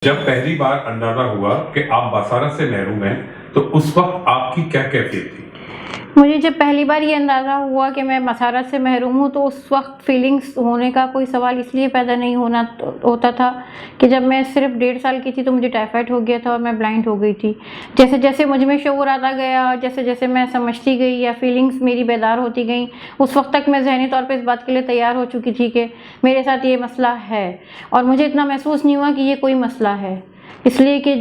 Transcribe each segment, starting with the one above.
جب پہلی بار اندازہ ہوا کہ آپ بصارت سے محروم ہیں تو اس وقت آپ کی کیا کیفیت تھی؟ مجھے جب پہلی بار یہ اندازہ ہوا کہ میں بصارت سے محروم ہوں تو اس وقت فیلنگز ہونے کا کوئی سوال اس لیے پیدا نہیں ہوتا تھا کہ جب میں صرف 1.5 سال کی تھی تو مجھے ٹائیفائڈ ہو گیا تھا اور میں بلائنڈ ہو گئی تھی. جیسے جیسے مجھ میں شعور آتا گیا، جیسے جیسے میں سمجھتی گئی یا فیلنگز میری بیدار ہوتی گئیں، اس وقت تک میں ذہنی طور پہ اس بات کے لیے تیار ہو چکی تھی کہ میرے ساتھ یہ مسئلہ ہے. اور مجھے اتنا محسوس نہیں ہوا کہ یہ کوئی مسئلہ ہے، اس لیے کہ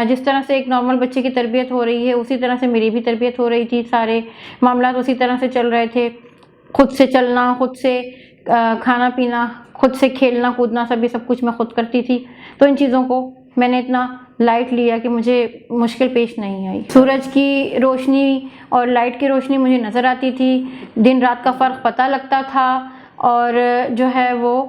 جس طرح سے ایک نارمل بچے کی تربیت ہو رہی ہے اسی طرح سے میری بھی تربیت ہو رہی تھی. سارے معاملات اسی طرح سے چل رہے تھے، خود سے چلنا، خود سے کھانا پینا، خود سے کھیلنا کودنا، سب کچھ میں خود کرتی تھی. تو ان چیزوں کو میں نے اتنا لائٹ لیا کہ مجھے مشکل پیش نہیں آئی. سورج کی روشنی اور لائٹ کی روشنی مجھے نظر آتی تھی، دن رات کا فرق پتہ لگتا تھا، اور جو ہے وہ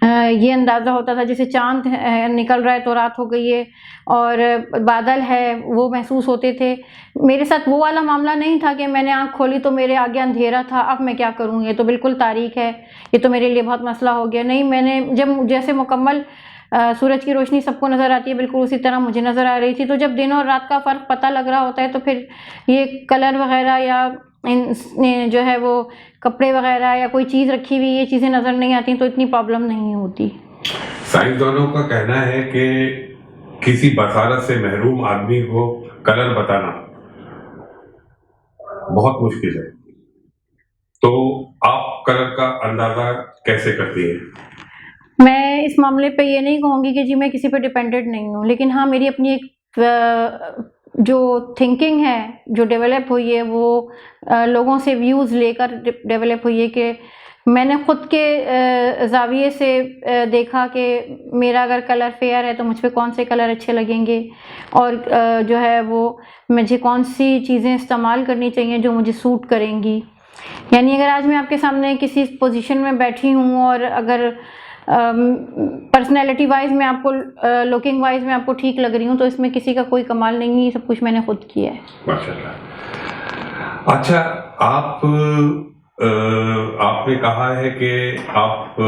یہ اندازہ ہوتا تھا جیسے چاند نکل رہا ہے تو رات ہو گئی ہے، اور بادل ہے وہ محسوس ہوتے تھے. میرے ساتھ وہ والا معاملہ نہیں تھا کہ میں نے آنکھ کھولی تو میرے آگے اندھیرا تھا، اب میں کیا کروں، یہ تو بالکل تاریک ہے، یہ تو میرے لیے بہت مسئلہ ہو گیا. نہیں، میں نے جب جیسے مکمل سورج کی روشنی سب کو نظر آتی ہے بالکل اسی طرح مجھے نظر آ رہی تھی. تو جب دن اور رات کا فرق پتہ لگ رہا ہوتا ہے تو پھر یہ کلر وغیرہ یا جو ہے وہ کپڑے وغیرہ یا کوئی چیز رکھی ہوئی یہ چیزیں نظر نہیں آتی تو اتنی پرابلم نہیں ہوتی. سائنسدانوں کا کہنا ہے کہ کسی بصارت سے محروم آدمی کو کلر بتانا بہت مشکل ہے، تو آپ کلر کا اندازہ کیسے کرتی ہیں؟ میں اس معاملے پہ یہ نہیں کہوں گی کہ جی میں کسی پہ ڈپینڈنٹ نہیں ہوں، لیکن ہاں میری اپنی ایک جو تھنکنگ ہے جو ڈیولپ ہوئی ہے وہ لوگوں سے ویوز لے کر ڈیولپ ہوئی ہے کہ میں نے خود کے زاویے سے دیکھا کہ میرا اگر کلر فیئر ہے تو مجھ پہ کون سے کلر اچھے لگیں گے، اور جو ہے وہ مجھے کون سی چیزیں استعمال کرنی چاہیے جو مجھے سوٹ کریں گی. یعنی اگر آج میں آپ کے سامنے کسی پوزیشن میں بیٹھی ہوں اور اگر پرسنالٹی وائز میں آپ کو لوکنگ وائز میں آپ کو ٹھیک لگ رہی ہوں تو اس میں کسی کا کوئی کمال نہیں ہے، سب کچھ میں نے خود کیا ہے. ماشاءاللہ. اچھا، آپ نے کہا ہے کہ آپ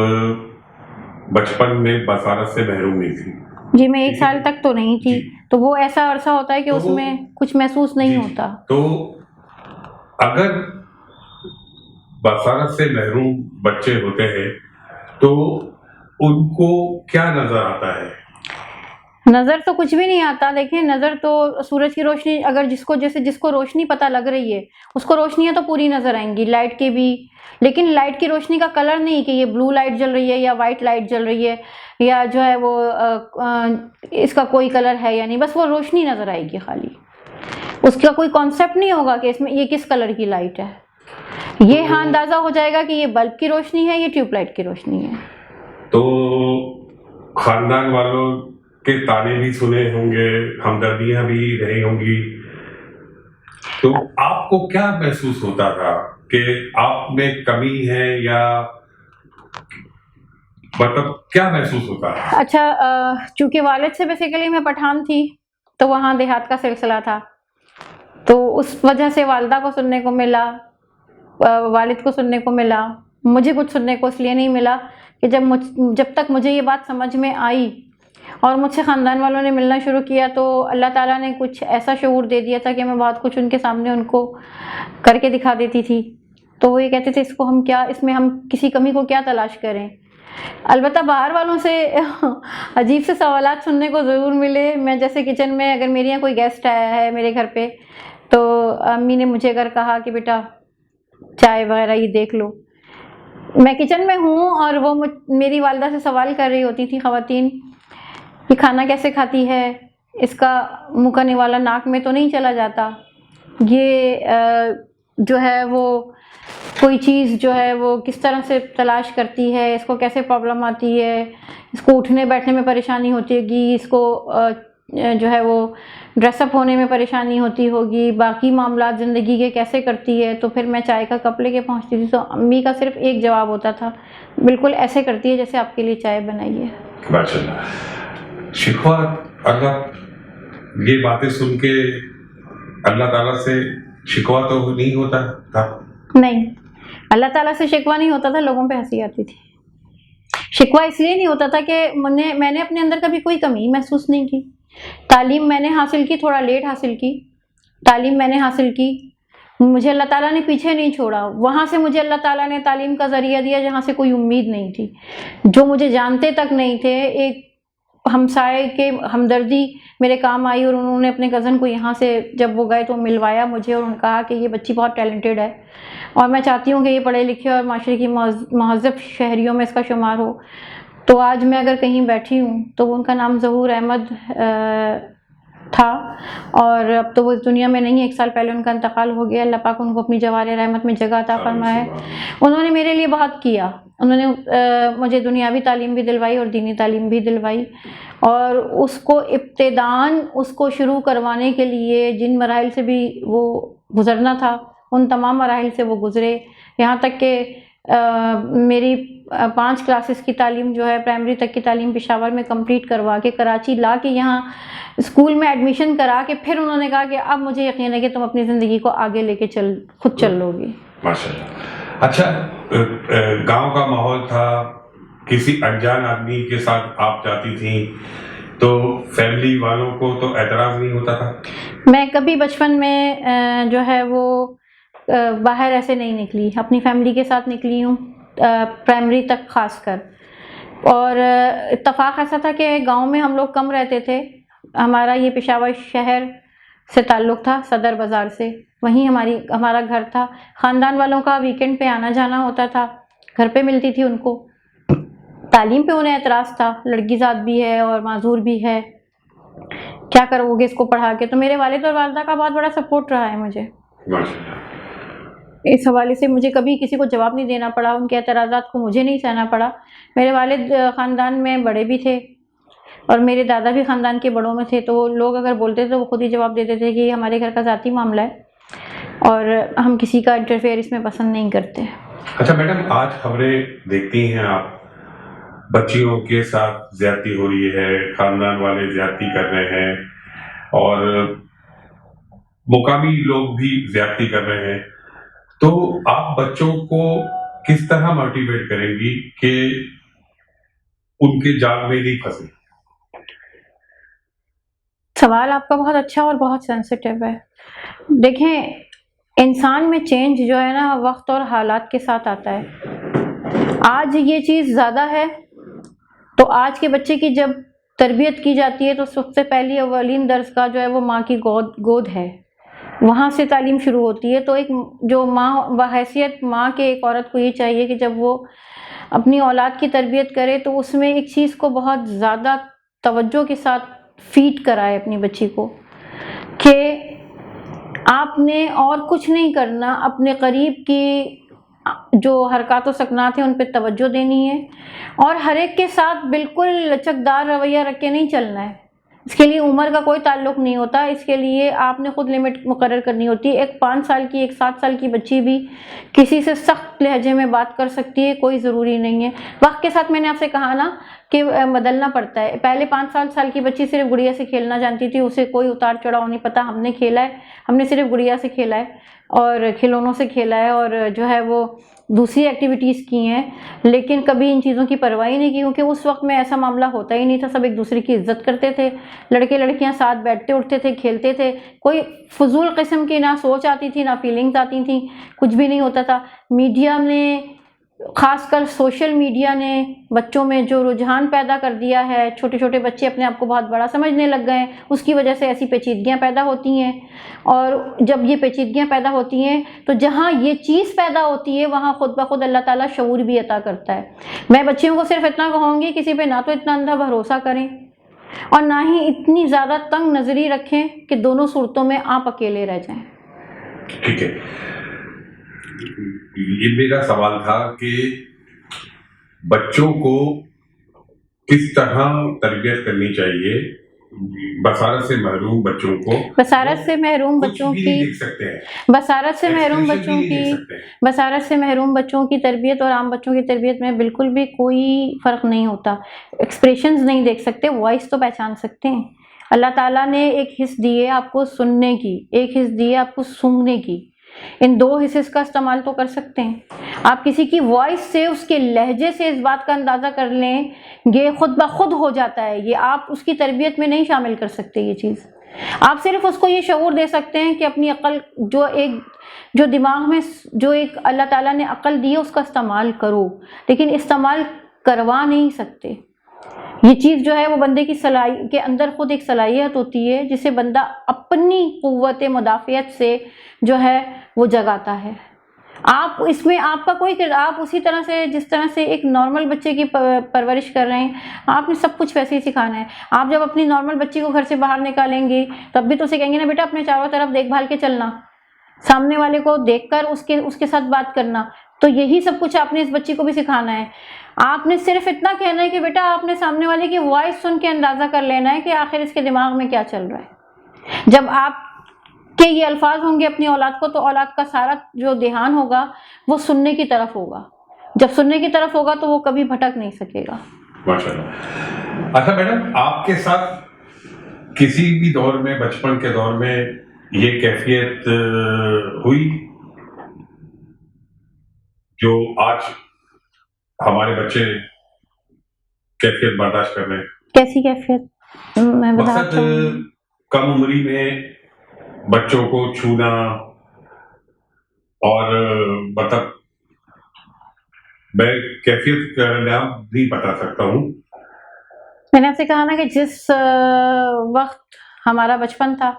بچپن میں بصارت سے محروم نہیں تھی. جی میں 1 سال تک تو نہیں تھی، تو وہ ایسا عرصہ ہوتا ہے کہ اس میں کچھ محسوس نہیں ہوتا. تو اگر بصارت سے محروم بچے ہوتے ہیں تو ان کو کیا نظر آتا ہے؟ نظر تو کچھ بھی نہیں آتا. دیکھیں، نظر تو سورج کی روشنی اگر جس کو روشنی پتہ لگ رہی ہے اس کو روشنیاں تو پوری نظر آئیں گی، لائٹ کے بھی، لیکن لائٹ کی روشنی کا کلر نہیں کہ یہ بلو لائٹ جل رہی ہے یا وائٹ لائٹ جل رہی ہے یا جو ہے وہ اس کا کوئی کلر ہے یا نہیں، بس وہ روشنی نظر آئے گی خالی. اس کا کوئی کانسیپٹ نہیں ہوگا کہ اس میں یہ کس کلر کی لائٹ ہے. یہ ہاں اندازہ ہو جائے گا کہ یہ بلب کی روشنی ہے، یہ ٹیوب لائٹ کی روشنی ہے. تو خاندان والوں کے تانے بھی سنے ہوں گے، ہمدردیاں بھی رہی ہوں گی، تو آپ کو کیا محسوس ہوتا تھا کہ آپ میں کمی ہے یا مطلب کیا محسوس ہوتا ہے؟ اچھا، چونکہ والد سے بیسیکلی میں پٹھان تھی تو وہاں دیہات کا سلسلہ تھا، تو اس وجہ سے والدہ کو سننے کو ملا، والد کو سننے کو ملا. مجھے کچھ سننے کو اس لیے نہیں ملا کہ جب تک مجھے یہ بات سمجھ میں آئی اور مجھ سے خاندان والوں نے ملنا شروع کیا تو اللہ تعالیٰ نے کچھ ایسا شعور دے دیا تھا کہ میں بہت کچھ ان کے سامنے ان کو کر کے دکھا دیتی تھی. تو وہ یہ کہتے تھے اس میں ہم کسی کمی کو کیا تلاش کریں. البتہ باہر والوں سے عجیب سے سوالات سننے کو ضرور ملے. میں جیسے کچن میں اگر میرے یہاں کوئی گیسٹ آیا ہے میرے گھر پہ تو امی نے مجھے اگر کہا کہ بیٹا چائے وغیرہ یہ دیکھ لو، میں کچن میں ہوں اور وہ میری والدہ سے سوال کر رہی ہوتی تھی خواتین، یہ کھانا کیسے کھاتی ہے، اس کا منہ کا نوالا ناک میں تو نہیں چلا جاتا، یہ جو ہے وہ کوئی چیز جو ہے وہ کس طرح سے تلاش کرتی ہے، اس کو کیسے پرابلم آتی ہے، اس کو اٹھنے بیٹھنے میں پریشانی ہوتی ہوگی، اس کو جو ہے وہ ڈریس اپ ہونے میں پریشانی ہوتی ہوگی، باقی معاملات زندگی کے کیسے کرتی ہے. تو پھر میں چائے کا کپ لے کے پہنچتی تھی تو امی کا صرف ایک جواب ہوتا تھا، بالکل ایسے کرتی ہے جیسے آپ کے لیے چائے بنائی ہے. ماشاءاللہ. شکوہ اللہ، یہ باتیں سن کے اللہ تعالیٰ سے شکوہ تو نہیں ہوتا تھا؟ نہیں، اللہ تعالیٰ سے شکوہ نہیں ہوتا تھا، لوگوں پہ ہنسی آتی تھی. شکوہ اس لیے نہیں ہوتا تھا کہ میں نے اپنے اندر کبھی کوئی کمی محسوس نہیں کی. تعلیم میں نے حاصل کی، تھوڑا لیٹ حاصل کی. تعلیم میں نے حاصل کی، مجھے اللہ تعالیٰ نے پیچھے نہیں چھوڑا. وہاں سے مجھے اللہ تعالیٰ نے تعلیم کا ذریعہ دیا جہاں سے کوئی امید نہیں تھی، جو مجھے جانتے تک نہیں تھے. ایک ہمسائے کے ہمدردی میرے کام آئی، اور انہوں نے اپنے کزن کو یہاں سے جب وہ گئے تو ملوایا مجھے، اور انہوں نے کہا کہ یہ بچی بہت ٹیلنٹڈ ہے اور میں چاہتی ہوں کہ یہ پڑھے لکھے اور معاشرے کی مہذب شہریوں میں اس کا شمار ہو. تو آج میں اگر کہیں بیٹھی ہوں تو ان کا نام ظہور احمد تھا، اور اب تو وہ اس دنیا میں نہیں ہے. 1 سال پہلے ان کا انتقال ہو گیا. اللہ پاک ان کو اپنی جوار رحمت میں جگہ عطا فرمائے. انہوں نے میرے لیے بہت کیا. انہوں نے مجھے دنیاوی تعلیم بھی دلوائی اور دینی تعلیم بھی دلوائی، اور اس کو ابتداً اس کو شروع کروانے کے لیے جن مراحل سے بھی وہ گزرنا تھا ان تمام مراحل سے وہ گزرے. یہاں تک کہ میری 5 کلاسز کی تعلیم جو ہے پرائمری تک کی تعلیم پشاور میں کمپلیٹ کروا کے کراچی لا کے یہاں اسکول میں ایڈمیشن کرا کے پھر انہوں نے کہا کہ اب مجھے یقین ہے کہ تم اپنی زندگی کو آگے لے کے خود چل لو گی. ماشاءاللہ. اچھا، گاؤں کا ماحول تھا، کسی انجان آدمی کے ساتھ آپ جاتی تھیں تو فیملی والوں کو تو اعتراض نہیں ہوتا تھا؟ میں کبھی بچپن میں جو ہے وہ باہر ایسے نہیں نکلی، اپنی فیملی کے ساتھ نکلی ہوں پرائمری تک خاص کر. اور اتفاق ایسا تھا کہ گاؤں میں ہم لوگ کم رہتے تھے. ہمارا یہ پشاور شہر سے تعلق تھا، صدر بازار سے، وہیں ہمارا گھر تھا. خاندان والوں کا ویکنڈ پہ آنا جانا ہوتا تھا، گھر پہ ملتی تھی ان کو. تعلیم پہ انہیں اعتراض تھا، لڑکی ذات بھی ہے اور معذور بھی ہے، کیا کرو گے اس کو پڑھا کے. تو میرے والد اور والدہ کا بہت بڑا سپورٹ رہا ہے مجھے. اس حوالے سے مجھے کبھی کسی کو جواب نہیں دینا پڑا، ان کے اعتراضات کو مجھے نہیں سہنا پڑا. میرے والد خاندان میں بڑے بھی تھے اور میرے دادا بھی خاندان کے بڑوں میں تھے، تو لوگ اگر بولتے تھے وہ خود ہی جواب دیتے تھے کہ یہ ہمارے گھر کا ذاتی معاملہ ہے اور ہم کسی کا انٹرفیئر اس میں پسند نہیں کرتے. اچھا میڈم، آج خبریں دیکھتی ہیں آپ، بچیوں کے ساتھ زیادتی ہو رہی ہے، خاندان والے زیادتی کر رہے ہیں اور مقامی لوگ بھی زیادتی کر رہے ہیں، تو آپ بچوں کو کس طرح موٹیویٹ کریں گی کہ ان کے جال میں نہیں پھنسے؟ سوال آپ کا بہت اچھا اور بہت سینسٹیو ہے. دیکھیں، انسان میں چینج جو ہے نا وقت اور حالات کے ساتھ آتا ہے. آج یہ چیز زیادہ ہے تو آج کے بچے کی جب تربیت کی جاتی ہے تو سب سے پہلی اولین درس کا جو ہے وہ ماں کی گود ہے، وہاں سے تعلیم شروع ہوتی ہے. تو ایک جو ماں بحیثیت ماں کے ایک عورت کو یہ چاہیے کہ جب وہ اپنی اولاد کی تربیت کرے تو اس میں ایک چیز کو بہت زیادہ توجہ کے ساتھ فیڈ کرائے اپنی بچی کو کہ آپ نے اور کچھ نہیں کرنا، اپنے قریب کی جو حرکات و سکنات ہیں ان پہ توجہ دینی ہے اور ہر ایک کے ساتھ بالکل لچکدار رویہ رکھ کے نہیں چلنا ہے. اس کے لیے عمر کا کوئی تعلق نہیں ہوتا، اس کے لیے آپ نے خود لمٹ مقرر کرنی ہوتی ہے. ایک 5 سال کی، ایک 7 سال کی بچی بھی کسی سے سخت لہجے میں بات کر سکتی ہے، کوئی ضروری نہیں ہے. وقت کے ساتھ میں نے آپ سے کہا نا کہ بدلنا پڑتا ہے. پہلے 5 سال کی بچی صرف گڑیا سے کھیلنا جانتی تھی، اسے کوئی اتار چڑھاؤ نہیں پتا. ہم نے کھیلا ہے، ہم نے صرف گڑیا سے کھیلا ہے اور کھلونوں سے کھیلا ہے اور جو ہے وہ دوسری ایکٹیویٹیز کی ہیں، لیکن کبھی ان چیزوں کی پرواہ نہیں کی کیونکہ اس وقت میں ایسا معاملہ ہوتا ہی نہیں تھا. سب ایک دوسرے کی عزت کرتے تھے، لڑکے لڑکیاں ساتھ بیٹھتے اٹھتے تھے، کھیلتے تھے. کوئی فضول قسم کی نہ سوچ آتی تھی نہ فیلنگز آتی تھیں، کچھ بھی نہیں ہوتا تھا. میڈیا نے، خاص کر سوشل میڈیا نے بچوں میں جو رجحان پیدا کر دیا ہے، چھوٹے چھوٹے بچے اپنے آپ کو بہت بڑا سمجھنے لگ گئے ہیں، اس کی وجہ سے ایسی پیچیدگیاں پیدا ہوتی ہیں. اور جب یہ پیچیدگیاں پیدا ہوتی ہیں تو جہاں یہ چیز پیدا ہوتی ہے وہاں خود بخود اللہ تعالیٰ شعور بھی عطا کرتا ہے. میں بچیوں کو صرف اتنا کہوں گی کسی پہ نہ تو اتنا اندھا بھروسہ کریں اور نہ ہی اتنی زیادہ تنگ نظری رکھیں کہ دونوں صورتوں میں آپ اکیلے رہ جائیں. ٹھیک ہے، یہ میرا سوال تھا کہ بچوں کو کس طرح تربیت کرنی چاہیے بصارت سے محروم بچوں کو. بصارت سے محروم بچوں کی بصارت سے محروم بچوں کی بصارت سے محروم بچوں کی تربیت اور عام بچوں کی تربیت میں بالکل بھی کوئی فرق نہیں ہوتا. ایکسپریشنز نہیں دیکھ سکتے، وائس تو پہچان سکتے ہیں. اللہ تعالیٰ نے ایک حس دی ہے آپ کو سننے کی، ایک حس دی ہے آپ کو سونگھنے کی. ان دو حصص کا استعمال تو کر سکتے ہیں. آپ کسی کی وائس سے، اس کے لہجے سے اس بات کا اندازہ کر لیں، یہ خود بخود ہو جاتا ہے. یہ آپ اس کی تربیت میں نہیں شامل کر سکتے. یہ چیز آپ صرف اس کو یہ شعور دے سکتے ہیں کہ اپنی عقل جو دماغ میں جو ایک اللہ تعالیٰ نے عقل دی ہے اس کا استعمال کرو، لیکن استعمال کروا نہیں سکتے. یہ چیز جو ہے وہ بندے کی صلاحیت کے اندر خود ایک صلاحیت ہوتی ہے جسے بندہ اپنی قوت مدافعت سے جو ہے وہ جگاتا ہے. آپ اس میں آپ کا کوئی آپ اسی طرح سے جس طرح سے ایک نارمل بچے کی پرورش کر رہے ہیں، آپ نے سب کچھ ویسے ہی سکھانا ہے. آپ جب اپنی نارمل بچی کو گھر سے باہر نکالیں گے تب بھی تو اسے کہیں گے نا بیٹا اپنے چاروں طرف دیکھ بھال کے چلنا، سامنے والے کو دیکھ کر اس کے ساتھ بات کرنا. تو یہی سب کچھ آپ نے اس بچی کو بھی سکھانا ہے. آپ نے صرف اتنا کہنا ہے کہ بیٹا آپ نے سامنے والے کی وائس سن کے اندازہ کر لینا ہے کہ آخر اس کے دماغ میں کیا چل رہا ہے. جب آپ کہ یہ الفاظ ہوں گے اپنی اولاد کو، تو اولاد کا سارا جو دھیان ہوگا وہ سننے کی طرف ہوگا. جب سننے کی طرف ہوگا تو وہ کبھی بھٹک نہیں سکے گا. ماشاءاللہ. اچھا میڈم، آپ کے ساتھ کسی بھی دور میں، بچپن کے دور میں یہ کیفیت ہوئی جو آج ہمارے بچے کیفیت برداشت کر رہے ہیں؟ کیسی کیفیت؟ میں مقصد کم عمری میں بچوں کو چھونا اور مطلب میں کیفیت کا نام نہیں بتا سکتا ہوں. میں نے آپ سے کہا نا کہ جس وقت ہمارا بچپن تھا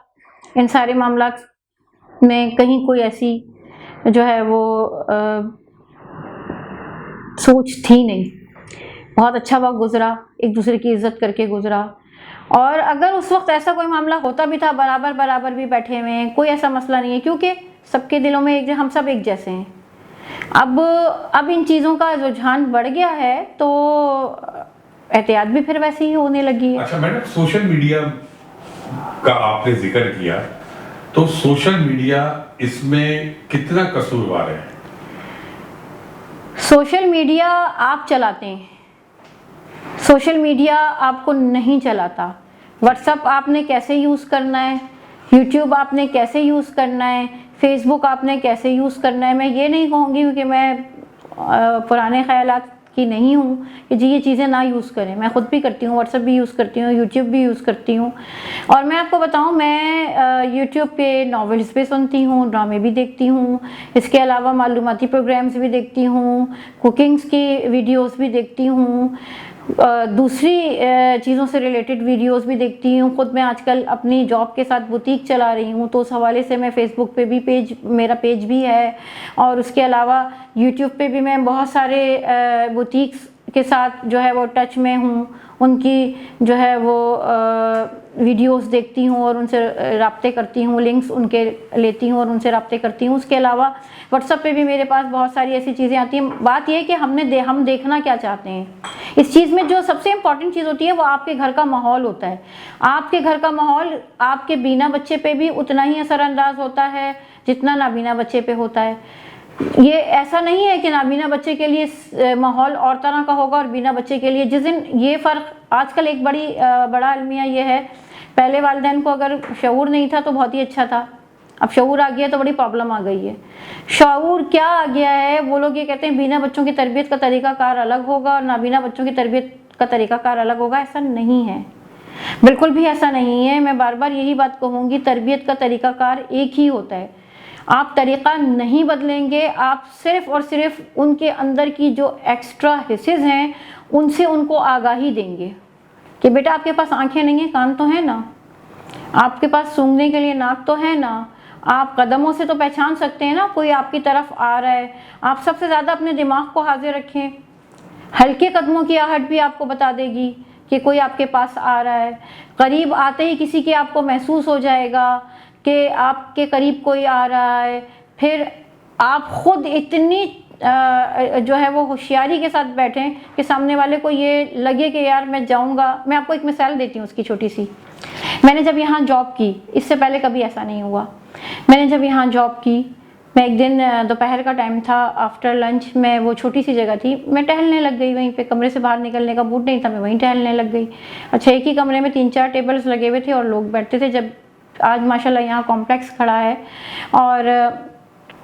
ان سارے معاملات میں کہیں کوئی ایسی جو ہے وہ سوچ تھی نہیں. بہت اچھا وقت گزرا، ایک دوسرے کی عزت کر کے گزرا. اور اگر اس وقت ایسا کوئی معاملہ ہوتا بھی تھا، برابر بھی بیٹھے ہوئے ہیں، کوئی ایسا مسئلہ نہیں ہے، کیونکہ سب کے دلوں میں ہم سب ایک جیسے ہیں. اب ان چیزوں کا رجحان بڑھ گیا ہے تو احتیاط بھی پھر ویسے ہی ہونے لگی ہے. اچھا میڈم، سوشل میڈیا کا آپ نے ذکر کیا، تو سوشل میڈیا اس میں کتنا قصوروار ہے؟ سوشل میڈیا آپ چلاتے ہیں، سوشل میڈیا آپ کو نہیں چلاتا. واٹس ایپ آپ نے کیسے یوز کرنا ہے، یوٹیوب آپ نے کیسے یوز کرنا ہے، فیس بک آپ نے کیسے یوز کرنا ہے. میں یہ نہیں کہوں گی کہ میں پرانے خیالات کی نہیں ہوں کہ جی یہ چیزیں نہ یوز کریں. میں خود بھی کرتی ہوں، واٹس ایپ بھی یوز کرتی ہوں، یوٹیوب بھی یوز کرتی ہوں. اور میں آپ کو بتاؤں، میں یوٹیوب پہ ناولز بھی سنتی ہوں، ڈرامے بھی دیکھتی ہوں، اس کے علاوہ معلوماتی پروگرامز بھی دیکھتی ہوں، کوکنگز کی ویڈیوز بھی دیکھتی ہوں، دوسری چیزوں سے ریلیٹڈ ویڈیوز بھی دیکھتی ہوں. خود میں آج کل اپنی جاب کے ساتھ بوتیک چلا رہی ہوں، تو اس حوالے سے میں فیس بک پہ بھی میرا پیج بھی ہے، اور اس کے علاوہ یوٹیوب پہ بھی میں بہت سارے بوتیکس کے ساتھ جو ہے وہ ٹچ میں ہوں. ان کی جو ہے وہ ویڈیوز دیکھتی ہوں اور ان سے رابطے کرتی ہوں، لنکس ان کے لیتی ہوں اور ان سے رابطے کرتی ہوں. اس کے علاوہ واٹس ایپ پہ بھی میرے پاس بہت ساری ایسی چیزیں آتی ہیں. بات یہ ہے کہ ہم دیکھنا کیا چاہتے ہیں. اس چیز میں جو سب سے امپورٹنٹ چیز ہوتی ہے وہ آپ کے گھر کا ماحول ہوتا ہے. آپ کے گھر کا ماحول آپ کے بینا بچے پہ بھی اتنا ہی اثر انداز ہوتا ہے جتنا نابینا بچے پہ ہوتا ہے. یہ ایسا نہیں ہے کہ نابینا بچے کے لیے ماحول اور طرح کا ہوگا اور بینا بچے کے لیے. جس دن یہ فرق آج کل ایک بڑا المیہ یہ ہے، پہلے والدین کو اگر شعور نہیں تھا تو بہت ہی اچھا تھا، اب شعور آ گیا تو بڑی پرابلم آ گئی ہے. شعور کیا آ گیا ہے؟ وہ لوگ یہ کہتے ہیں بینا بچوں کی تربیت کا طریقہ کار الگ ہوگا اور نابینا بچوں کی تربیت کا طریقہ کار الگ ہوگا. ایسا نہیں ہے، بالکل بھی ایسا نہیں ہے. میں بار بار یہی بات کہوں گی، تربیت کا طریقہ کار ایک ہی ہوتا ہے. آپ طریقہ نہیں بدلیں گے، آپ صرف اور صرف ان کے اندر کی جو ایکسٹرا حصص ہیں ان سے ان کو آگاہی دیں گے کہ بیٹا آپ کے پاس آنکھیں نہیں ہیں، کان تو ہیں نا، آپ کے پاس سونگھنے کے لیے ناک تو ہے نا، آپ قدموں سے تو پہچان سکتے ہیں نا کوئی آپ کی طرف آ رہا ہے. آپ سب سے زیادہ اپنے دماغ کو حاضر رکھیں، ہلکے قدموں کی آہٹ بھی آپ کو بتا دے گی کہ کوئی آپ کے پاس آ رہا ہے. قریب آتے ہی کسی کی آپ کو محسوس ہو جائے گا کہ آپ کے قریب کوئی آ رہا ہے. پھر آپ خود اتنی جو ہے وہ ہوشیاری کے ساتھ بیٹھیں کہ سامنے والے کو یہ لگے کہ یار میں جاؤں گا. میں آپ کو ایک مثال دیتی ہوں اس کی چھوٹی سی. میں نے جب یہاں جاب کی، اس سے پہلے کبھی ایسا نہیں ہوا، میں نے جب یہاں جاب کی، میں ایک دن دوپہر کا ٹائم تھا، آفٹر لنچ میں وہ چھوٹی سی جگہ تھی، میں ٹہلنے لگ گئی وہیں پہ. کمرے سے باہر نکلنے کا موڈ نہیں تھا، میں وہیں ٹہلنے لگ گئی. اچھا، ایک ہی کمرے میں 3-4 ٹیبلز لگے ہوئے تھے اور لوگ بیٹھتے تھے. جب آج ماشاءاللہ یہاں کمپلیکس کھڑا ہے اور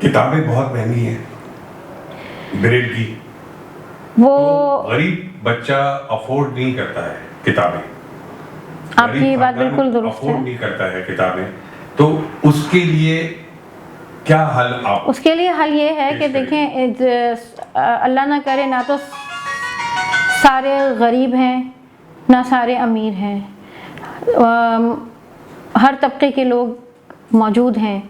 کتابیں بہت مہنگی ہیں بریل کی, وہ تو غریب بچہ افورڈ نہیں کرتا ہے کتابیں, آپ کی بات بالکل درست افورڈ ہے. نہیں کرتا ہے کتابیں, تو اس کے لیے کیا حل آپ؟ اس کے لیے حل یہ ہے کہ دیکھیں اللہ نہ کرے نہ تو سارے غریب ہیں نہ سارے امیر ہیں, ہر طبقے کے لوگ موجود ہیں.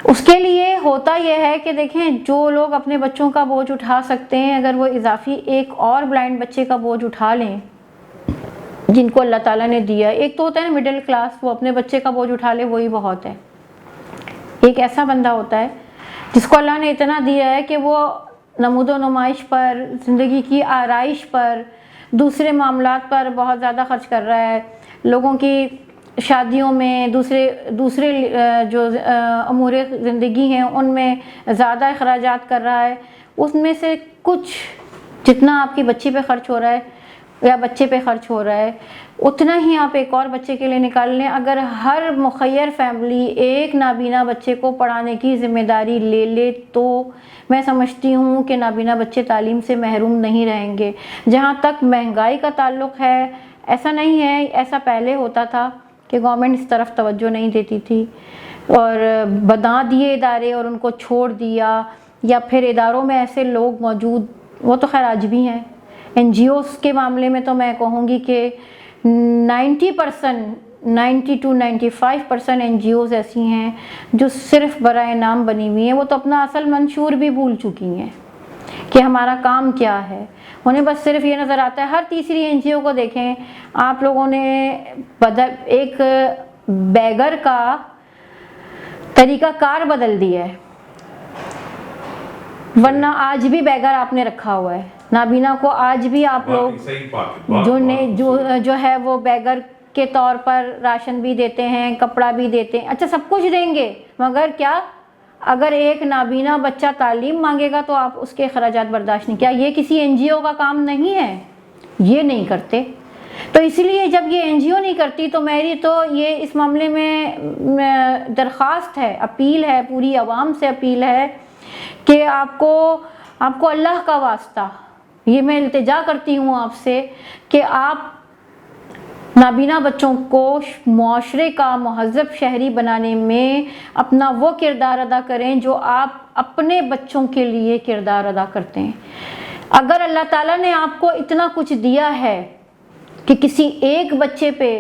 اس کے لیے ہوتا یہ ہے کہ دیکھیں جو لوگ اپنے بچوں کا بوجھ اٹھا سکتے ہیں, اگر وہ اضافی ایک اور بلائنڈ بچے کا بوجھ اٹھا لیں جن کو اللہ تعالیٰ نے دیا. ایک تو ہوتا ہے نا مڈل کلاس, وہ اپنے بچے کا بوجھ اٹھا لے وہی بہت ہے. ایک ایسا بندہ ہوتا ہے جس کو اللہ نے اتنا دیا ہے کہ وہ نمود و نمائش پر, زندگی کی آرائش پر, دوسرے معاملات پر بہت زیادہ خرچ کر رہا ہے, لوگوں کی شادیوں میں, دوسرے جو امور زندگی ہیں ان میں زیادہ اخراجات کر رہا ہے. اس میں سے کچھ جتنا آپ کی بچی پہ خرچ ہو رہا ہے یا بچے پہ خرچ ہو رہا ہے اتنا ہی آپ ایک اور بچے کے لیے نکال لیں. اگر ہر مخیر فیملی ایک نابینا بچے کو پڑھانے کی ذمہ داری لے لے تو میں سمجھتی ہوں کہ نابینا بچے تعلیم سے محروم نہیں رہیں گے. جہاں تک مہنگائی کا تعلق ہے, ایسا نہیں ہے, ایسا پہلے ہوتا تھا کہ گورنمنٹ اس طرف توجہ نہیں دیتی تھی اور بنا دیے ادارے اور ان کو چھوڑ دیا, یا پھر اداروں میں ایسے لوگ موجود, وہ تو خیر آج بھی ہیں. این جی اوز کے معاملے میں تو میں کہوں گی کہ 90 to 95% این جی اوز ایسی ہیں جو صرف برائے نام بنی ہوئی ہیں. وہ تو اپنا اصل منشور بھی بھول چکی ہیں کہ ہمارا کام کیا ہے. انہیں بس صرف یہ نظر آتا ہے. ہر تیسری این جی او کو دیکھیں آپ لوگوں نے, ایک بیگر کا طریقہ کار بدل دیا ہے, ورنہ آج بھی بیگر آپ نے رکھا ہوا ہے. نابینا کو آج بھی آپ لوگ جو ہے وہ بیگر کے طور پر راشن بھی دیتے ہیں, کپڑا بھی دیتے ہیں, اچھا سب کچھ دیں گے, مگر کیا اگر ایک نابینا بچہ تعلیم مانگے گا تو آپ اس کے اخراجات برداشت نہیں. کیا یہ کسی این جی او کا کام نہیں ہے؟ یہ نہیں کرتے. تو اس لیے جب یہ این جی او نہیں کرتی تو میری تو یہ اس معاملے میں درخواست ہے, اپیل ہے, پوری عوام سے اپیل ہے کہ آپ کو اللہ کا واسطہ یہ میں التجا کرتی ہوں آپ سے کہ آپ نابینا بچوں کو معاشرے کا مہذب شہری بنانے میں اپنا وہ کردار ادا کریں جو آپ اپنے بچوں کے لیے کردار ادا کرتے ہیں. اگر اللہ تعالیٰ نے آپ کو اتنا کچھ دیا ہے کہ کسی ایک بچے پہ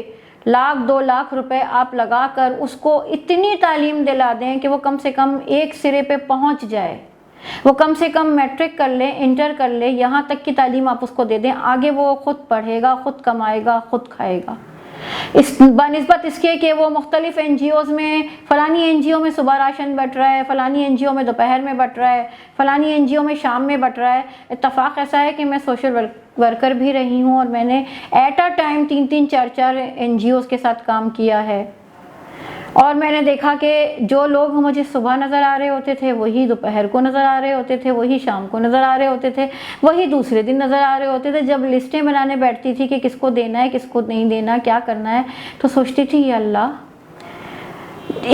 1,00,000 2,00,000 روپے آپ لگا کر اس کو اتنی تعلیم دلا دیں کہ وہ کم سے کم ایک سرے پہ پہنچ جائے, وہ کم سے کم میٹرک کر لے, انٹر کر لے, یہاں تک کی تعلیم آپ اس کو دے دیں, آگے وہ خود پڑھے گا, خود کمائے گا, خود کھائے گا. اس بنسبت اس کے کہ وہ مختلف این جی اوز میں, فلانی این جی او میں صبح راشن بٹ رہا ہے, فلانی این جی او میں دوپہر میں بٹ رہا ہے, فلانی این جی او میں شام میں بٹ رہا ہے. اتفاق ایسا ہے کہ میں سوشل ورکر بھی رہی ہوں اور میں نے at a time 3 4 NGOs کے ساتھ کام کیا ہے, اور میں نے دیکھا کہ جو لوگ مجھے صبح نظر آ رہے ہوتے تھے وہی دوپہر کو نظر آ رہے ہوتے تھے, وہی شام کو نظر آ رہے ہوتے تھے, وہی دوسرے دن نظر آ رہے ہوتے تھے. جب لسٹیں بنانے بیٹھتی تھی کہ کس کو دینا ہے, کس کو نہیں دینا, کیا کرنا ہے, تو سوچتی تھی یا اللہ,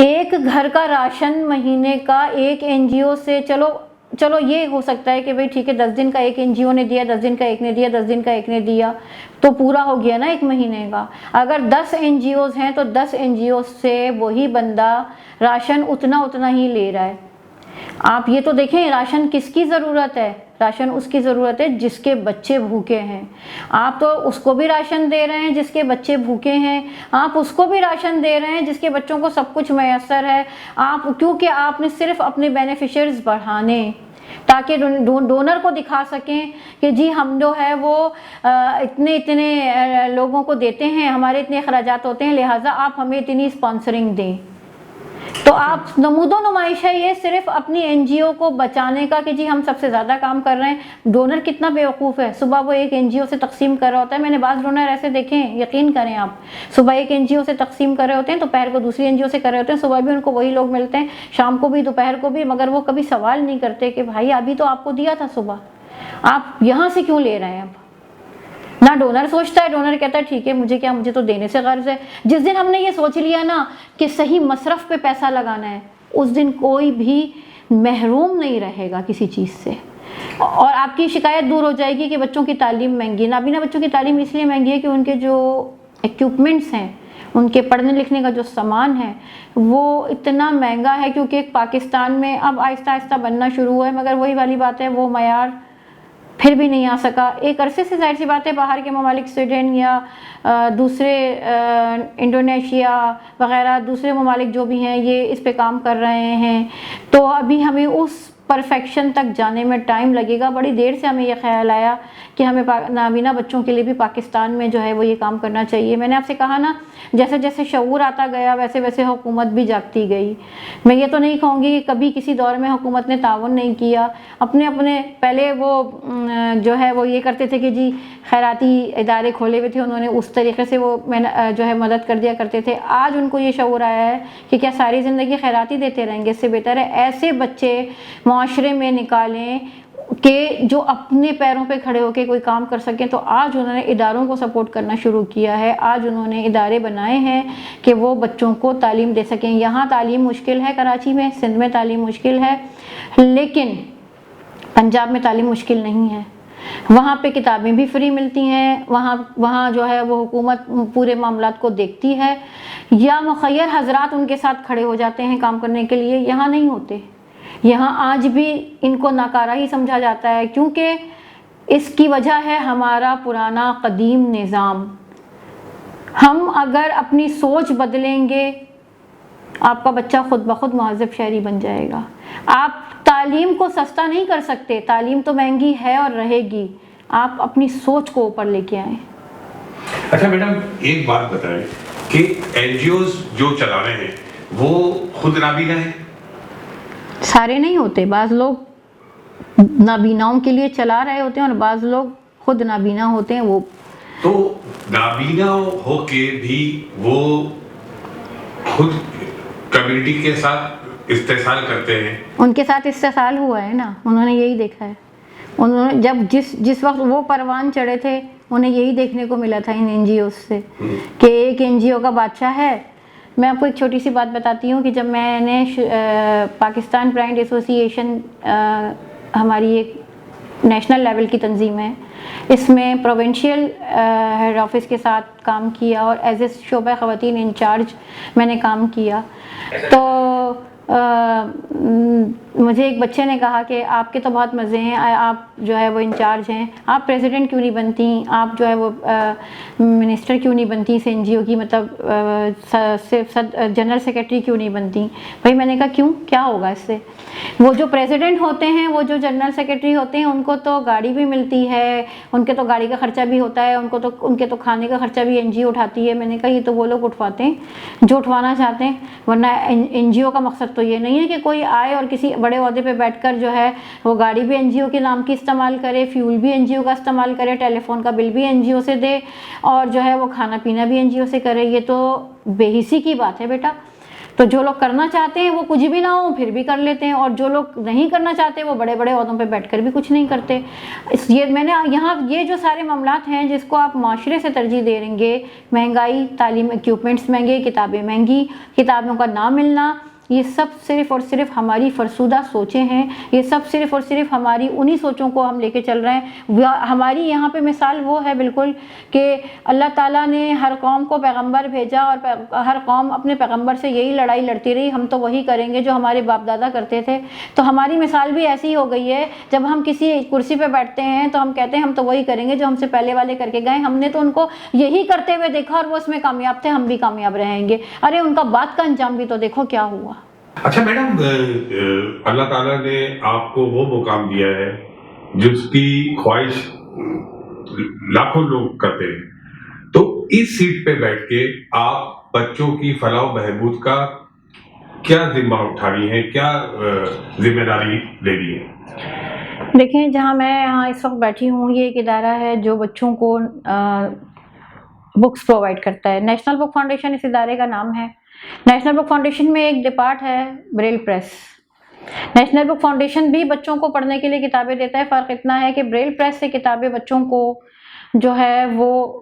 ایک گھر کا راشن مہینے کا ایک این جی او سے, چلو یہ ہو سکتا ہے کہ بھئی ٹھیک ہے 10 دن کا ایک این جی او نے دیا, 10 دن کا ایک نے دیا, 10 دن کا ایک نے دیا, تو پورا ہو گیا نا ایک مہینے کا. اگر 10 این جی اوز ہیں تو 10 این جی اوز سے وہی بندہ راشن اتنا ہی لے رہا ہے. آپ یہ تو دیکھیں راشن کس کی ضرورت ہے, راشن اس کی ضرورت ہے جس کے بچے بھوکے ہیں. آپ تو اس کو بھی راشن دے رہے ہیں جس کے بچے بھوکے ہیں, آپ اس کو بھی راشن دے رہے ہیں جس کے بچوں کو سب کچھ میسر ہے. آپ کیونکہ آپ نے صرف اپنے بینیفیشریز بڑھانے تاکہ ڈونر کو دکھا سکیں کہ جی ہم جو ہے وہ اتنے لوگوں کو دیتے ہیں, ہمارے اتنے اخراجات ہوتے ہیں, لہٰذا آپ ہمیں اتنی اسپانسرنگ دیں. تو آپ نمود و نمائش ہے یہ صرف اپنی این جی او کو بچانے کا کہ جی ہم سب سے زیادہ کام کر رہے ہیں. ڈونر کتنا بیوقوف ہے, صبح وہ ایک این جی او سے تقسیم کر رہا ہوتا ہے. میں نے بعض ڈونر ایسے دیکھے ہیں, یقین کریں آپ, صبح ایک این جی او سے تقسیم کر رہے ہوتے ہیں, دوپہر کو دوسری این جی او سے کر رہے ہوتے ہیں, صبح بھی ان کو وہی لوگ ملتے ہیں, شام کو بھی, دوپہر کو بھی, مگر وہ کبھی سوال نہیں کرتے کہ بھائی ابھی تو آپ کو دیا تھا صبح, آپ یہاں سے کیوں لے رہے ہیں. اب نہ ڈونر سوچتا ہے, ڈونر کہتا ہے ٹھیک ہے مجھے کیا, مجھے تو دینے سے غرض ہے. جس دن ہم نے یہ سوچ لیا نا کہ صحیح مصرف پہ پیسہ لگانا ہے, اس دن کوئی بھی محروم نہیں رہے گا کسی چیز سے، اور آپ کی شکایت دور ہو جائے گی کہ بچوں کی تعلیم مہنگی. نابینا بچوں کی تعلیم اس لیے مہنگی ہے کہ ان کے جو ایکوپمنٹس ہیں، ان کے پڑھنے لکھنے کا جو سامان ہے وہ اتنا مہنگا ہے، کیونکہ پاکستان میں اب آہستہ آہستہ بننا شروع ہوا ہے، مگر وہی والی بات ہے، وہ معیار پھر بھی نہیں آ سکا. ایک عرصے سے ظاہر سی بات ہے باہر کے ممالک، سویڈن یا دوسرے انڈونیشیا وغیرہ دوسرے ممالک جو بھی ہیں، یہ اس پہ کام کر رہے ہیں، تو ابھی ہمیں اس پرفیکشن تک جانے میں ٹائم لگے گا. بڑی دیر سے ہمیں یہ خیال آیا کہ ہمیں نابینا بچوں کے لیے بھی پاکستان میں جو ہے وہ یہ کام کرنا چاہیے. میں نے آپ سے کہا نا، جیسے جیسے شعور آتا گیا ویسے ویسے حکومت بھی جاگتی گئی. میں یہ تو نہیں کہوں گی کہ کبھی کسی دور میں حکومت نے تعاون نہیں کیا. اپنے پہلے وہ جو ہے وہ یہ کرتے تھے کہ جی خیراتی ادارے کھولے ہوئے تھے، انہوں نے اس طریقے سے وہ جو ہے مدد کر دیا کرتے تھے. آج ان کو یہ شعور آیا ہے کہ کیا ساری زندگی خیراتی دیتے رہیں گے؟ اس سے بہتر ہے ایسے بچے معاشرے میں نکالیں کہ جو اپنے پیروں پہ کھڑے ہو کے کوئی کام کر سکیں. تو آج انہوں نے اداروں کو سپورٹ کرنا شروع کیا ہے. آج انہوں نے ادارے بنائے ہیں کہ وہ بچوں کو تعلیم دے سکیں. یہاں تعلیم مشکل ہے، کراچی میں، سندھ میں تعلیم مشکل ہے، لیکن پنجاب میں تعلیم مشکل نہیں ہے. وہاں پہ کتابیں بھی فری ملتی ہیں، وہاں جو ہے وہ حکومت پورے معاملات کو دیکھتی ہے، یا مخیر حضرات ان کے ساتھ کھڑے ہو جاتے ہیں کام کرنے کے لیے. یہاں نہیں ہوتے. یہاں آج بھی ان کو ناکارہ ہی سمجھا جاتا ہے، کیونکہ اس کی وجہ ہے ہمارا پرانا قدیم نظام. ہم اگر اپنی سوچ بدلیں گے، آپ کا بچہ خود بخود مہذب شہری بن جائے گا. آپ تعلیم کو سستا نہیں کر سکتے، تعلیم تو مہنگی ہے اور رہے گی. آپ اپنی سوچ کو اوپر لے کے آئیں. اچھا میڈم، ایک بات بتائیں کہ این جی اوز جو چلا رہے ہیں وہ خود نابینا ہیں؟ سارے نہیں ہوتے، بعض لوگ نابیناؤں کے لیے چلا رہے ہوتے ہیں اور بعض لوگ خود نابینا ہوتے ہیں. وہ تو نابینا ہو کے بھی وہ خود کمیونٹی کے ساتھ استحصال کرتے ہیں. ان کے ساتھ استحصال ہوا ہے نا، انہوں نے یہی دیکھا ہے. انہوں نے جب جس وقت وہ پروان چڑھے تھے، انہیں یہی دیکھنے کو ملا تھا ان این جی اوز سے کہ ایک این جی او کا بادشاہ ہے. میں آپ کو ایک چھوٹی سی بات بتاتی ہوں کہ جب میں نے پاکستان بلائنڈ ایسوسی ایشن، ہماری ایک نیشنل لیول کی تنظیم ہے، اس میں پروونشل ہیڈ آفس کے ساتھ کام کیا اور ایز اے شعبہ خواتین انچارج میں نے کام کیا. تو مجھے ایک بچے نے کہا کہ آپ کے تو بہت مزے ہیں، آپ جو ہے وہ انچارج ہیں، آپ پریزیڈنٹ کیوں نہیں بنتی، آپ جو ہے وہ منسٹر کیوں نہیں بنتی اس این جی او کی، مطلب جنرل سیکرٹری کیوں نہیں بنتی؟ بھائی میں نے کہا کیوں، کیا ہوگا اس سے؟ وہ جو پریزیڈنٹ ہوتے ہیں، وہ جو جنرل سیکرٹری ہوتے ہیں، ان کو تو گاڑی بھی ملتی ہے، ان کے تو گاڑی کا خرچہ بھی ہوتا ہے، ان کے تو کھانے کا خرچہ بھی این جی او اٹھاتی ہے. میں نے کہا یہ تو وہ لوگ اٹھواتے ہیں جو اٹھوانا چاہتے ہیں، ورنہ این جی او کا مقصد تو یہ نہیں ہے کہ کوئی آئے اور کسی بڑے عہدے پہ بیٹھ کر جو ہے وہ گاڑی بھی این جی او کے نام کی استعمال کرے، فیول بھی این جی او کا استعمال کرے، ٹیلی فون کا بل بھی این جی او سے دے، اور جو ہے وہ کھانا پینا بھی این جی او سے کرے. یہ تو بے حسی کی بات ہے بیٹا. تو جو لوگ کرنا چاہتے ہیں وہ کچھ بھی نہ ہو پھر بھی کر لیتے ہیں، اور جو لوگ نہیں کرنا چاہتے وہ بڑے بڑے عہدوں پہ بیٹھ کر بھی کچھ نہیں کرتے. یہ میں نے یہاں یہ جو سارے معاملات ہیں جس کو آپ معاشرے سے ترجیح دے رہیں گے، مہنگائی، تعلیم، ایکوپمنٹس مہنگے، کتابیں مہنگی، کتابوں کا نہ ملنا، یہ سب صرف اور صرف ہماری فرسودہ سوچیں ہیں. یہ سب صرف اور صرف ہماری انہی سوچوں کو ہم لے کے چل رہے ہیں. ہماری یہاں پہ مثال وہ ہے بالکل کہ اللہ تعالیٰ نے ہر قوم کو پیغمبر بھیجا اور ہر قوم اپنے پیغمبر سے یہی لڑائی لڑتی رہی، ہم تو وہی کریں گے جو ہمارے باپ دادا کرتے تھے. تو ہماری مثال بھی ایسی ہو گئی ہے، جب ہم کسی کرسی پہ بیٹھتے ہیں تو ہم کہتے ہیں ہم تو وہی کریں گے جو ہم سے پہلے والے کر کے گئے. ہم نے تو ان کو یہی کرتے ہوئے دیکھا اور وہ اس میں کامیاب تھے، ہم بھی کامیاب رہیں گے. ارے ان کا بات کا انجام بھی تو دیکھو کیا ہوا. اچھا میڈم، اللہ تعالیٰ نے آپ کو وہ مقام دیا ہے جس کی خواہش لاکھوں لوگ کرتے ہیں، تو اس سیٹ پہ بیٹھ کے آپ بچوں کی فلاح و بہبود کا کیا ذمہ اٹھا رہی ہیں، کیا ذمہ داری لے رہی ہیں؟ دیکھیں، جہاں میں یہاں اس وقت بیٹھی ہوں یہ ایک ادارہ ہے جو بچوں کو بکس پرووائڈ کرتا ہے. نیشنل بک فاؤنڈیشن اس ادارے کا نام ہے. نیشنل بک فاؤنڈیشن میں ایک ڈپارٹ ہے بریل پریس. نیشنل بک فاؤنڈیشن بھی بچوں کو پڑھنے کے لیے کتابیں دیتا ہے. فرق اتنا ہے کہ بریل پریس سے کتابیں بچوں کو جو ہے وہ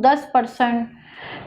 10%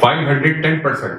510%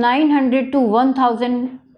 900 to 1000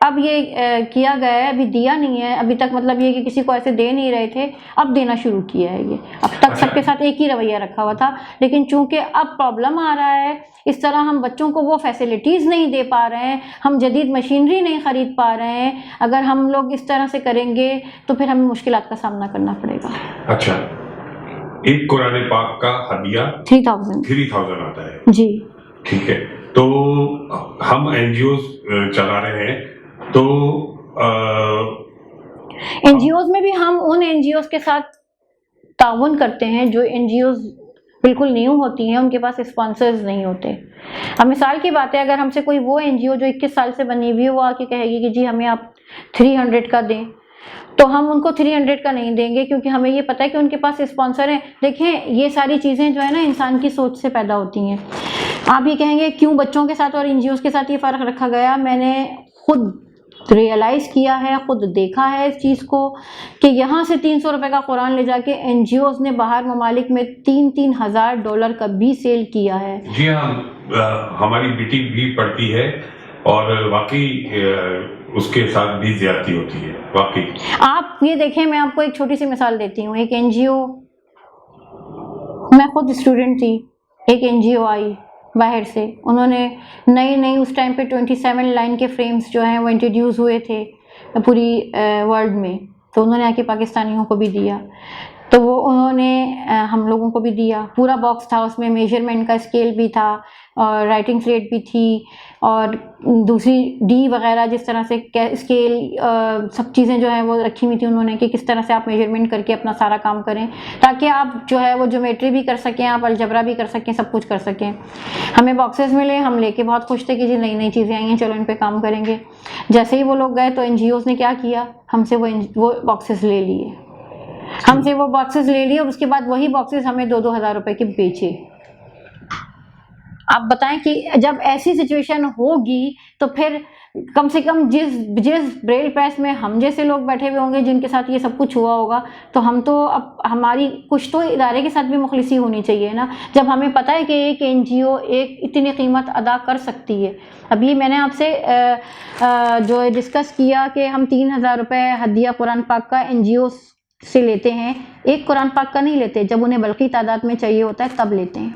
اب یہ کیا گیا ہے، ابھی دیا نہیں ہے ابھی تک، مطلب یہ کہ کسی کو ایسے دے نہیں رہے تھے، اب دینا شروع کیا ہے یہ. اب تک سب کے ساتھ ایک ہی رویہ رکھا ہوا تھا، لیکن چونکہ اب پرابلم آ رہا ہے، اس طرح ہم بچوں کو وہ فیسلٹیز نہیں دے پا رہے ہیں، ہم جدید مشینری نہیں خرید پا رہے ہیں. اگر ہم لوگ اس طرح سے کریں گے تو پھر ہمیں مشکلات کا سامنا کرنا پڑے گا. اچھا، ایک قرآن پاک کا ہدیہ 3000 آتا ہے جی. ٹھیک ہے، تو ہم این جی اوز چلا رہے ہیں، تو این جی اوز میں بھی ہم ان این جی اوز کے ساتھ تعاون کرتے ہیں جو این جی اوز بالکل نیو ہوتی ہیں، ان کے پاس اسپانسرز نہیں ہوتے. اب مثال کی بات ہے، اگر ہم سے کوئی وہ این جی او جو 21 سال سے بنی ہوئی وہ آ کے کہے گی کہ جی ہمیں آپ 300 کا دیں، تو ہم ان کو 300 کا نہیں دیں گے، کیونکہ ہمیں یہ پتہ ہے کہ ان کے پاس اسپانسر ہیں. دیکھیں یہ ساری چیزیں جو ہے نا انسان کی سوچ سے پیدا ہوتی ہیں. آپ یہ کہیں گے کیوں بچوں کے ساتھ اور این جی اوز کے ساتھ یہ فرق رکھا گیا؟ میں نے خود ریئلائز کیا ہے، خود دیکھا ہے اس چیز کو کہ یہاں سے 300 روپے کا قرآن لے جا کے این جی اوز نے باہر ممالک میں $3,000 کا بھی سیل کیا ہے. جی ہاں، ہماری بیٹی بھی پڑھتی ہے اور واقعی اس کے ساتھ بھی زیادتی ہوتی ہے واقعی. آپ یہ دیکھیں، میں آپ کو ایک چھوٹی سی مثال دیتی ہوں. ایک این جی او، میں خود اسٹوڈنٹ تھی، ایک این جی او آئی باہر سے، انہوں نے نئی اس ٹائم پہ 27 لائن کے فریمز جو ہیں وہ انٹروڈیوس ہوئے تھے پوری ورلڈ میں، تو انہوں نے آ کے پاکستانیوں کو بھی دیا، تو وہ انہوں نے ہم لوگوں کو بھی دیا. پورا باکس تھا، اس میں میجرمنٹ کا اسکیل بھی تھا اور رائٹنگ سلیٹ بھی تھی اور دوسری ڈی وغیرہ جس طرح سے اسکیل سب چیزیں جو ہیں وہ رکھی ہوئی تھی انہوں نے کہ کس طرح سے آپ میجرمنٹ کر کے اپنا سارا کام کریں تاکہ آپ جو ہے وہ جیومیٹری بھی کر سکیں، آپ الجبرا بھی کر سکیں، سب کچھ کر سکیں. ہمیں باکسز ملے، ہم لے کے بہت خوش تھے کہ جی نئی چیزیں آئی ہیں، چلو ان پہ کام کریں گے. جیسے ہی وہ لوگ گئے تو این جی اوز نے کیا کیا، ہم سے وہ باکسز لے لیے، ہم سے وہ باکسز لے لیے اور اس کے بعد وہی باکسز ہمیں 2,000 روپے کے بیچے. آپ بتائیں کہ جب ایسی سچویشن ہوگی تو پھر کم سے کم جس بریل پریس میں ہم جیسے لوگ بیٹھے ہوئے ہوں گے جن کے ساتھ یہ سب کچھ ہوا ہوگا، تو ہم تو اب ہماری کچھ تو ادارے کے ساتھ بھی مخلصی ہونی چاہیے نا، جب ہمیں پتہ ہے کہ ایک این جی او ایک اتنی قیمت ادا کر سکتی ہے. ابھی میں نے آپ سے جو ڈسکس کیا کہ ہم 3,000 روپے ہدیہ قرآن پاک کا این جی او سے لیتے ہیں، ایک قرآن پاک کا نہیں لیتے، جب انہیں بلقی تعداد میں چاہیے ہوتا ہے تب لیتے ہیں.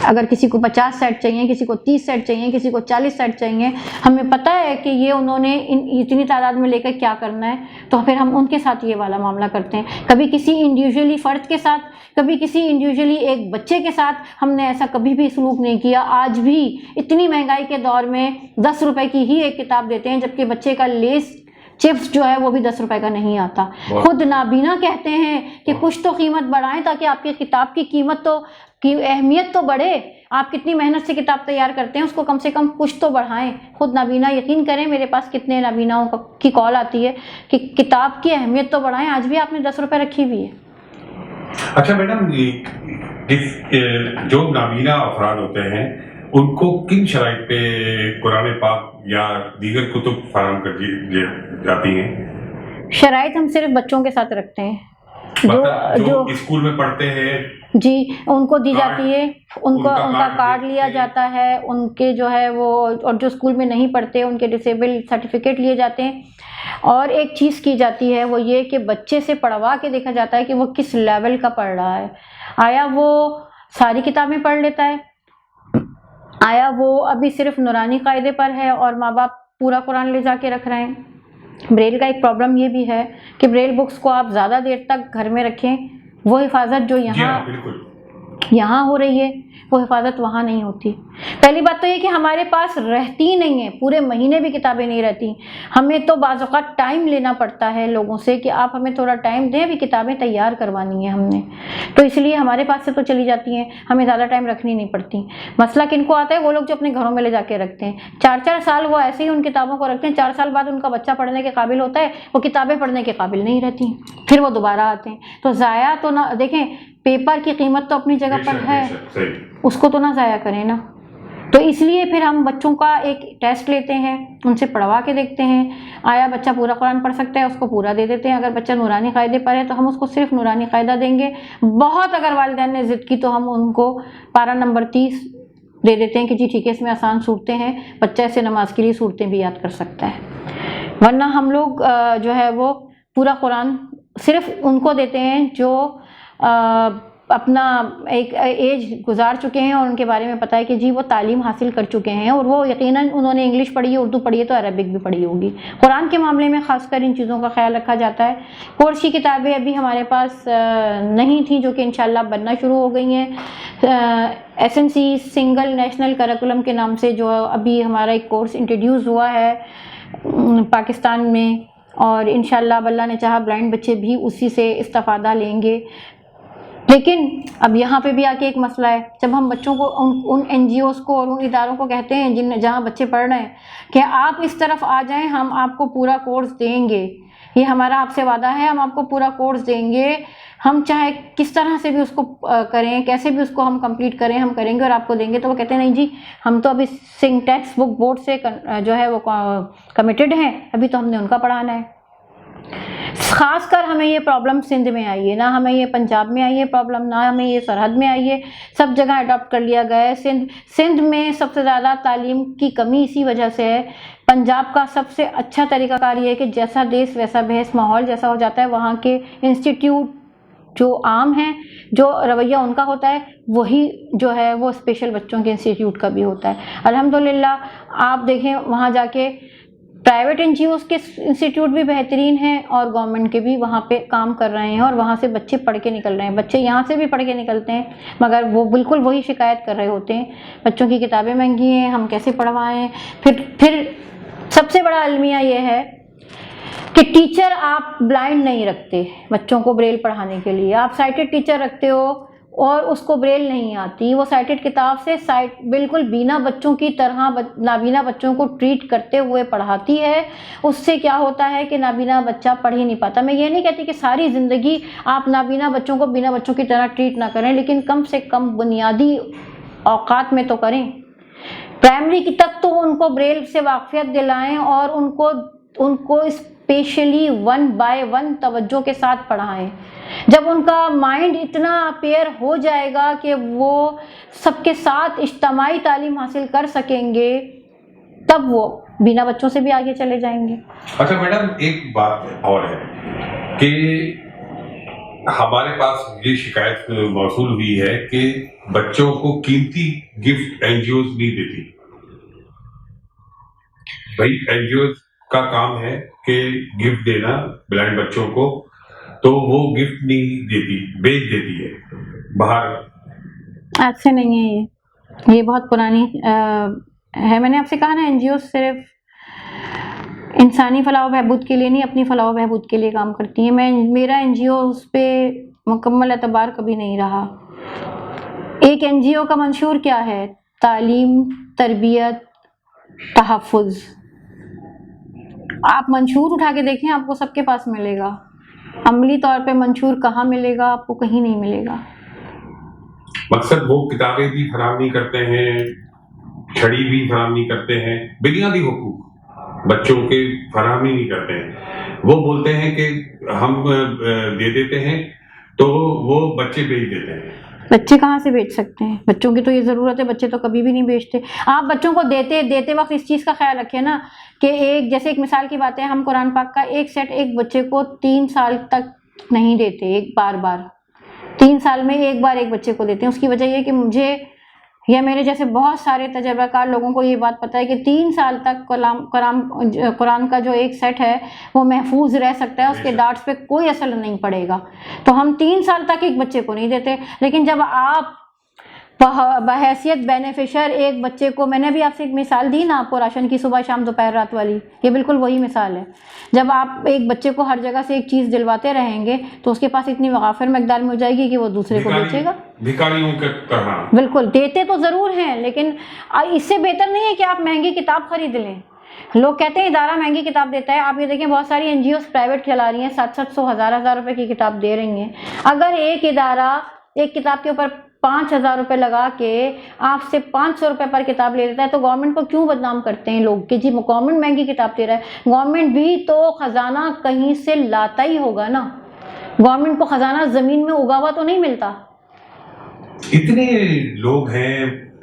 اگر کسی کو 50 سیٹ چاہیے، کسی کو 30 سیٹ چاہیے، کسی کو 40 سیٹ چاہیے، ہمیں پتہ ہے کہ یہ انہوں نے اتنی تعداد میں لے کر کیا کرنا ہے، تو پھر ہم ان کے ساتھ یہ والا معاملہ کرتے ہیں. کبھی کسی انڈیویجولی فرد کے ساتھ، کبھی کسی انڈیویجولی ایک بچے کے ساتھ ہم نے ایسا کبھی بھی سلوک نہیں کیا. آج بھی اتنی مہنگائی کے دور میں 10 روپے کی ہی ایک کتاب دیتے ہیں، جبکہ بچے کا لیس چپس جو ہے وہ بھی 10 روپے کا نہیں آتا. خود نابینا کہتے ہیں کہ کچھ تو قیمت بڑھائیں تاکہ آپ کی کتاب کی قیمت کی اہمیت تو بڑھے. آپ کتنی محنت سے کتاب تیار کرتے ہیں، اس کو کم سے کم کچھ تو بڑھائیں. خود نابینا یقین کریں، میرے پاس کتنے نابیناؤں کی کال آتی ہے کہ کتاب کی اہمیت تو بڑھائیں. آج بھی آپ نے 10 روپے رکھی ہوئی ہے. اچھا میڈم، جو نابینا افراد ہوتے ہیں ان کو کن شرائط پہ قرآن پاک یا دیگر کتب فراہم کر دی جاتی ہیں؟ شرائط ہم صرف بچوں کے ساتھ رکھتے ہیں جو اسکول میں پڑھتے ہیں، جی ان کو دی جاتی ہے، ان کا کارڈ لیا جاتا ہے، ان کے جو ہے وہ، اور جو اسکول میں نہیں پڑھتے ان کے ڈسیبل سرٹیفکیٹ لیے جاتے ہیں. اور ایک چیز کی جاتی ہے وہ یہ کہ بچے سے پڑھوا کے دیکھا جاتا ہے کہ وہ کس لیول کا پڑھ رہا ہے. آیا وہ ساری کتابیں پڑھ لیتا ہے، آیا وہ ابھی صرف نورانی قاعدے پر ہے اور ماں باپ پورا قرآن لے جا کے رکھ رہے ہیں. بریل کا ایک پرابلم یہ بھی ہے کہ بریل بکس کو آپ زیادہ دیر تک گھر میں رکھیں، وہ حفاظت جو یہاں ہو رہی ہے وہ حفاظت وہاں نہیں ہوتی. پہلی بات تو یہ کہ ہمارے پاس رہتی نہیں ہیں، پورے مہینے بھی کتابیں نہیں رہتی. ہمیں تو بعض اوقات ٹائم لینا پڑتا ہے لوگوں سے کہ آپ ہمیں تھوڑا ٹائم دیں، ابھی کتابیں تیار کروانی ہیں ہم نے، تو اس لیے ہمارے پاس سے تو چلی جاتی ہیں، ہمیں زیادہ ٹائم رکھنی نہیں پڑتی. مسئلہ کن کو آتا ہے؟ وہ لوگ جو اپنے گھروں میں لے جا کے رکھتے ہیں. 4 سال وہ ایسے ہی ان کتابوں کو رکھتے ہیں، 4 سال بعد ان کا بچہ پڑھنے کے قابل ہوتا ہے، وہ کتابیں پڑھنے کے قابل نہیں رہتی، پھر وہ دوبارہ آتے ہیں. تو ضائع تو نہ، دیکھیں پیپر کی قیمت تو اپنی جگہ پر ہے، اس کو تو نہ ضائع کریں نا. تو اس لیے پھر ہم بچوں کا ایک ٹیسٹ لیتے ہیں، ان سے پڑھوا کے دیکھتے ہیں آیا بچہ پورا قرآن پڑھ سکتا ہے، اس کو پورا دے دیتے ہیں. اگر بچہ نورانی قاعدے پر ہے تو ہم اس کو صرف نورانی قاعدہ دیں گے. بہت اگر والدین نے ضد کی تو ہم ان کو پارہ نمبر 30 دے دیتے ہیں کہ جی ٹھیک ہے اس میں آسان صورتیں ہیں، بچہ اسے نماز کے لیے صورتیں بھی یاد کر سکتا ہے. ورنہ ہم لوگ جو ہے وہ پورا قرآن صرف ان کو دیتے ہیں جو اپنا ایک ایج گزار چکے ہیں اور ان کے بارے میں پتہ ہے کہ جی وہ تعلیم حاصل کر چکے ہیں اور وہ یقیناً انہوں نے انگلش پڑھی ہے، اردو پڑھی ہے تو عربک بھی پڑھی ہوگی. قرآن کے معاملے میں خاص کر ان چیزوں کا خیال رکھا جاتا ہے. کورس کی کتابیں ابھی ہمارے پاس نہیں تھیں جو کہ انشاءاللہ بننا شروع ہو گئی ہیں. SNC سنگل نیشنل کریکولم کے نام سے جو ابھی ہمارا ایک کورس انٹروڈیوس ہوا ہے پاکستان میں، اور انشاءاللہ اب اللہ نے چاہا بلائنڈ بچے بھی اسی سے استفادہ لیں گے. لیکن اب یہاں پہ بھی آ کے ایک مسئلہ ہے، جب ہم بچوں کو ان NGOs کو اور ان اداروں کو کہتے ہیں جہاں بچے پڑھ رہے ہیں کہ آپ اس طرف آ جائیں، ہم آپ کو پورا کورس دیں گے، یہ ہمارا آپ سے وعدہ ہے، ہم آپ کو پورا کورس دیں گے، ہم چاہے کس طرح سے بھی اس کو کریں، کیسے بھی اس کو ہم کمپلیٹ کریں، ہم کریں گے اور آپ کو دیں گے. تو وہ کہتے ہیں نہیں جی ہم تو ابھی ٹیکسٹ بک بورڈ سے جو ہے وہ کمیٹڈ ہیں، ابھی تو ہم نے ان کا پڑھانا ہے. خاص کر ہمیں یہ پرابلم سندھ میں آئی ہے، نہ ہمیں یہ پنجاب میں آئی ہے پرابلم، نہ ہمیں یہ سرحد میں آئی ہے، سب جگہ اڈاپٹ کر لیا گیا ہے. سندھ میں سب سے زیادہ تعلیم کی کمی اسی وجہ سے ہے. پنجاب کا سب سے اچھا طریقہ کار یہ ہے کہ جیسا دیس ویسا بحث، ماحول جیسا ہو جاتا ہے، وہاں کے انسٹیٹیوٹ جو عام ہیں، جو رویہ ان کا ہوتا ہے وہی جو ہے وہ اسپیشل بچوں کے انسٹیٹیوٹ کا بھی ہوتا ہے. الحمدللہ آپ دیکھیں وہاں جا کے پرائیویٹ NGOs کے انسٹیٹیوٹ بھی بہترین ہیں اور گورنمنٹ کے بھی وہاں پہ کام کر رہے ہیں اور وہاں سے بچے پڑھ کے نکل رہے ہیں. بچے یہاں سے بھی پڑھ کے نکلتے ہیں مگر وہ بالکل وہی شکایت کر رہے ہوتے ہیں بچوں کی کتابیں مہنگی ہیں، ہم کیسے پڑھوائیں. پھر سب سے بڑا المیہ یہ ہے کہ ٹیچر آپ بلائنڈ نہیں رکھتے بچوں کو بریل پڑھانے کے لیے، آپ سائٹڈ ٹیچر رکھتے ہو اور اس کو بریل نہیں آتی، وہ سائٹڈ کتاب سے بالکل بینا بچوں کی طرح نابینا بچوں کو ٹریٹ کرتے ہوئے پڑھاتی ہے. اس سے کیا ہوتا ہے کہ نابینا بچہ پڑھ ہی نہیں پاتا. میں یہ نہیں کہتی کہ ساری زندگی آپ نابینا بچوں کو بینا بچوں کی طرح ٹریٹ نہ کریں، لیکن کم سے کم بنیادی اوقات میں تو کریں. پرائمری کی تک تو ان کو بریل سے واقفیت دلائیں اور ان کو اسپیشلی 1 by 1 توجہ کے ساتھ پڑھائیں. جب ان کا مائنڈ اتنا پیئر ہو جائے گا کہ وہ سب کے ساتھ اجتماعی تعلیم حاصل کر سکیں گے تب وہ بینا بچوں سے بھی آگے چلے جائیں گے. اچھا میڈم ایک بات اور ہے کہ ہمارے پاس یہ شکایت موصول ہوئی ہے کہ بچوں کو قیمتی گفٹ NGOs نہیں دیتی. بھائی NGOs کا کام ہے کہ گفٹ دینا بلائنڈ بچوں کو، تو وہ گفٹ نہیں دیتی، بیچ دیتی ہے باہر. آج سے نہیں ہے یہ بہت پرانی ہے. میں نے آپ سے کہا نا NGOs صرف انسانی فلاح و بہبود کے لیے نہیں، اپنی فلاح و بہبود کے لیے کام کرتی ہیں. میرا NGO اس پہ مکمل اعتبار کبھی نہیں رہا. ایک NGO کا منشور کیا ہے؟ تعلیم، تربیت، تحفظ. آپ منشور اٹھا کے دیکھیں آپ کو سب کے پاس ملے گا. عملی طور پہ منشور کہاں ملے گا؟ آپ کو کہیں نہیں ملے گا. مقصد وہ کتابیں بھی فراہم نہیں کرتے ہیں، چھڑی بھی فراہم نہیں کرتے ہیں، بنیادی حقوق بچوں کے فراہم ہی نہیں کرتے ہیں. وہ بولتے ہیں کہ ہم دے دیتے ہیں تو وہ بچے بیچ دیتے ہیں. بچے کہاں سے بیچ سکتے ہیں؟ بچوں کی تو یہ ضرورت ہے، بچے تو کبھی بھی نہیں بیچتے. آپ بچوں کو دیتے وقت اس چیز کا خیال رکھیں نا کہ جیسے ایک مثال کی بات ہے، ہم قرآن پاک کا ایک سیٹ ایک بچے کو 3 سال تک نہیں دیتے، ایک بار 3 سال میں ایک بار ایک بچے کو دیتے ہیں. اس کی وجہ یہ کہ مجھے یا میرے جیسے بہت سارے تجربہ کار لوگوں کو یہ بات پتہ ہے کہ 3 سال تک قرآن کا جو ایک سیٹ ہے وہ محفوظ رہ سکتا ہے، اس کے ڈاٹس پہ کوئی اثر نہیں پڑے گا. تو ہم 3 سال تک ایک بچے کو نہیں دیتے. لیکن جب آپ بحیثیت بینیفیشر ایک بچے کو، میں نے بھی آپ سے ایک مثال دی نا آپ کو راشن کی، صبح شام دوپہر رات والی، یہ بالکل وہی مثال ہے. جب آپ ایک بچے کو ہر جگہ سے ایک چیز دلواتے رہیں گے تو اس کے پاس اتنی وافر مقدار میں ہو جائے گی کہ وہ دوسرے کو بیچے گا. بھکاریوں کے طرح. بالکل دیتے تو ضرور ہیں، لیکن اس سے بہتر نہیں ہے کہ آپ مہنگی کتاب خرید لیں. لوگ کہتے ہیں ادارہ مہنگی کتاب دیتا ہے. آپ یہ دیکھیں بہت ساری NGOs پرائیویٹ چلا رہی ہیں، 700 1000 روپے کی کتاب دے رہی ہیں. اگر ایک ادارہ ایک کتاب کے اوپر 5000 روپے لگا کے آپ سے 500 روپے پر کتاب لے لیتا ہے تو گورنمنٹ کو کیوں بدنام کرتے ہیں لوگ کہ جی گورنمنٹ مہنگی کتاب دے رہا ہے؟ گورنمنٹ بھی تو خزانہ کہیں سے لاتا ہی ہوگا نا. گورنمنٹ کو خزانہ زمین میں اگا ہوا تو نہیں ملتا. اتنے لوگ ہیں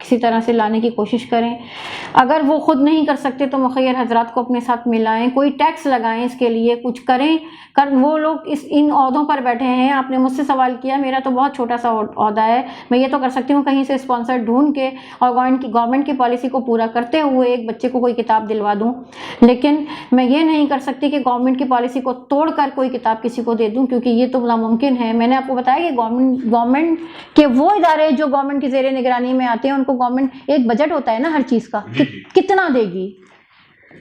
کسی طرح سے لانے کی کوشش کریں. اگر وہ خود نہیں کر سکتے تو مخیر حضرات کو اپنے ساتھ ملائیں, کوئی ٹیکس لگائیں اس کے لیے, کچھ کریں. وہ لوگ ان عہدوں پر بیٹھے ہیں. آپ نے مجھ سے سوال کیا, میرا تو بہت چھوٹا سا عہدہ ہے, میں یہ تو کر سکتی ہوں کہیں سے اسپانسر ڈھونڈ کے اور گورنمنٹ کی پالیسی کو پورا کرتے ہوئے ایک بچے کو کوئی کتاب دلوا دوں, لیکن میں یہ نہیں کر سکتی کہ گورنمنٹ کی پالیسی کو توڑ کر کوئی کتاب کسی کو دے دوں, کیونکہ یہ تو ناممکن ہے. میں نے آپ کو بتایا کہ گورنمنٹ کے وہ ادارے جو گورنمنٹ کی زیر نگرانی میں آتے ہیں ان کو گورنمنٹ ایک بجٹ ہوتا ہے نا ہر چیز کا, کتنا دے گی,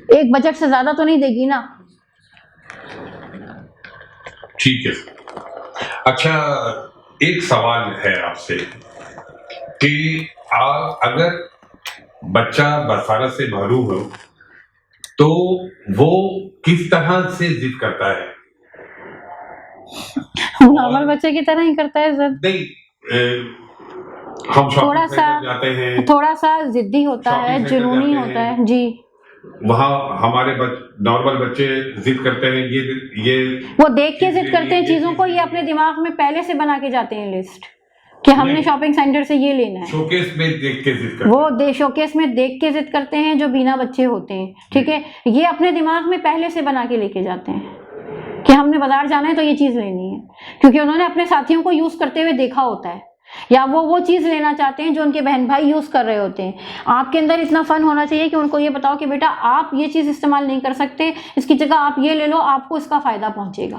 ایک بجٹ سے زیادہ تو نہیں دے گی نا. ٹھیک ہے. اچھا, ایک سوال ہے آپ سے کہ اگر بچہ بصارت سے محروم ہو تو وہ کس طرح سے ضد کرتا ہے؟ نارمل بچے کی طرح ہی کرتا ہے ضد. نہیں, ہم تھوڑا سا جاتے ہیں, تھوڑا سا ضدی ہوتا ہے, جنونی ہوتا ہے. جی, وہاں ہمارے نارمل بچے ضد کرتے ہیں, یہ وہ دیکھ کے ضد کرتے ہیں چیزوں کو, یہ اپنے دماغ میں پہلے سے بنا کے جاتے ہیں لسٹ کہ ہم نے شاپنگ سینٹر سے یہ لینا ہے. شوکیس میں دیکھ کے ضد کرتے ہیں, وہ شوکیس میں دیکھ کے ضد کرتے ہیں جو بینا بچے ہوتے ہیں. ٹھیک ہے, یہ اپنے دماغ میں پہلے سے بنا کے لے کے جاتے ہیں کہ ہم نے بازار جانا ہے تو یہ چیز لینی ہے, کیونکہ انہوں نے اپنے ساتھیوں کو یوز کرتے ہوئے دیکھا ہوتا ہے, یا وہ چیز لینا چاہتے ہیں جو ان کے بہن بھائی یوز کر رہے ہوتے ہیں. آپ کے اندر اتنا فن ہونا چاہیے کہ ان کو یہ بتاؤ کہ بیٹا آپ یہ چیز استعمال نہیں کر سکتے, اس کی جگہ آپ یہ لے لو, آپ کو اس کا فائدہ پہنچے گا.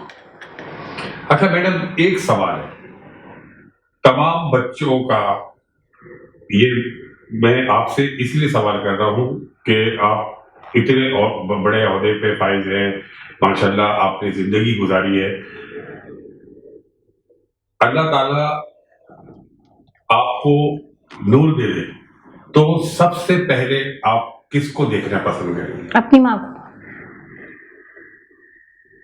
اچھا میڈم, ایک سوال ہے, تمام بچوں کا, یہ میں آپ سے اس لیے سوال کر رہا ہوں کہ آپ اتنے بڑے عہدے پہ فائز ہیں, ماشاءاللہ آپ نے زندگی گزاری ہے, اللہ تعالیٰ آپ کو نور دے دے تو سب سے پہلے آپ کس کو دیکھنا پسند کریں گے؟ اپنی ماں کو.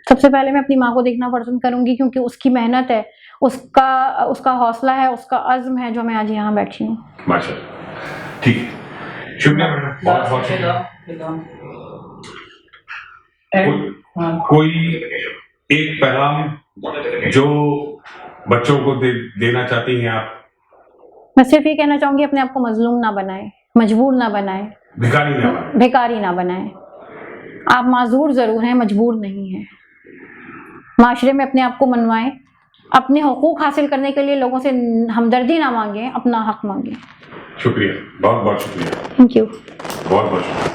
سب سے پہلے میں اپنی ماں کو دیکھنا پسند کروں گی, کیونکہ اس کی محنت ہے, اس کا حوصلہ ہے, اس کا عزم ہے, جو میں آج یہاں بیٹھی ہوں. ماشاءاللہ, ٹھیک ہے, شکریہ میڈم, بہت بہت شکریہ. کوئی ایک پیغام جو بچوں کو دینا چاہتی ہیں آپ؟ میں صرف یہ کہنا چاہوں گی, اپنے آپ کو مظلوم نہ بنائیں, مجبور نہ بنائیں, بھیکاری نہ بنائیں. آپ معذور ضرور ہیں, مجبور نہیں ہیں. معاشرے میں اپنے آپ کو منوائیں, اپنے حقوق حاصل کرنے کے لیے لوگوں سے ہمدردی نہ مانگیں, اپنا حق مانگیں. شکریہ, بہت بہت شکریہ. Thank you. بہت بہت شکریہ.